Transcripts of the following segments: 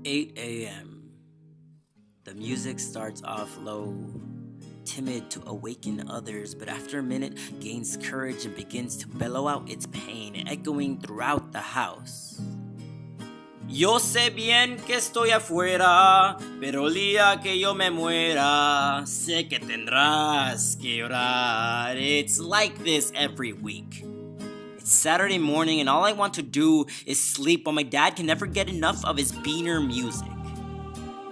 8 a.m. The music starts off low, timid to awaken others, but after a minute gains courage and begins to bellow out its pain, echoing throughout the house. Yo sé bien que estoy afuera, pero el día que yo me muera, sé que tendrás que llorar. It's like this every week. It's Saturday morning and all I want to do is sleep while my dad can never get enough of his beaner music.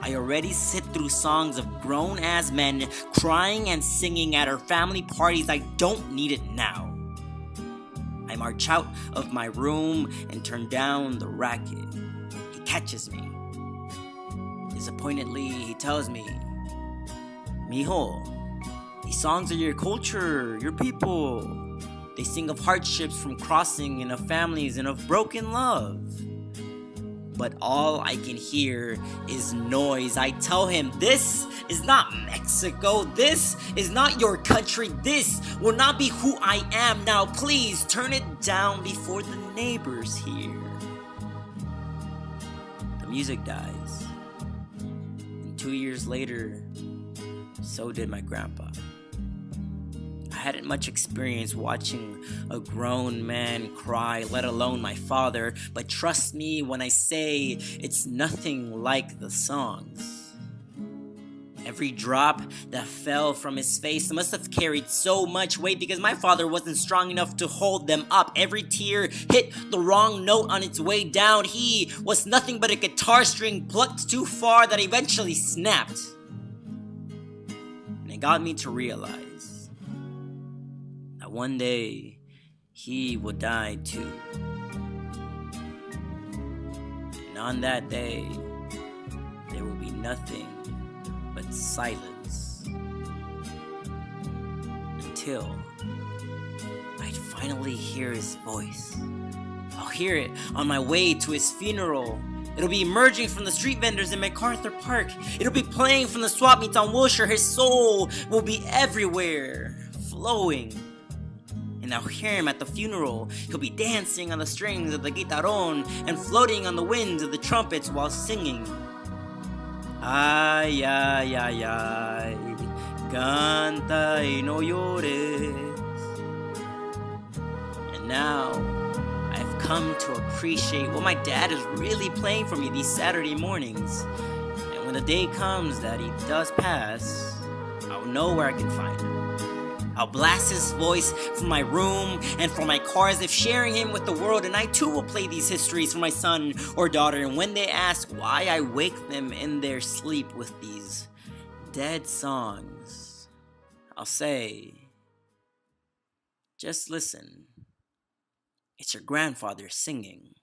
I already sit through songs of grown-ass men crying and singing at our family parties. I don't need it now. I march out of my room and turn down the racket. He catches me. Disappointedly, he tells me, Mijo, these songs are your culture, your people. They sing of hardships from crossing and of families and of broken love. But all I can hear is noise. I tell him, this is not Mexico. This is not your country. This will not be who I am. Now please turn it down before the neighbors hear. The music dies. And 2 years later, so did my grandpa. I hadn't much experience watching a grown man cry, let alone my father, but trust me when I say it's nothing like the songs. Every drop that fell from his face must have carried so much weight because my father wasn't strong enough to hold them up. Every tear hit the wrong note on its way down. He was nothing but a guitar string plucked too far that eventually snapped. And it got me to realize one day, he would die too. And on that day, there will be nothing but silence. Until I'd finally hear his voice. I'll hear it on my way to his funeral. It'll be emerging from the street vendors in MacArthur Park. It'll be playing from the swap meets on Wilshire. His soul will be everywhere, flowing. And I'll hear him at the funeral. He'll be dancing on the strings of the guitarón and floating on the winds of the trumpets while singing. Ay, ay, ay, ay, canta y no llores. And now, I've come to appreciate what my dad is really playing for me these Saturday mornings. And when the day comes that he does pass, I'll know where I can find him. I'll blast his voice from my room and from my car as if sharing him with the world, and I too will play these histories for my son or daughter, and when they ask why I wake them in their sleep with these dead songs, I'll say, just listen. It's your grandfather singing.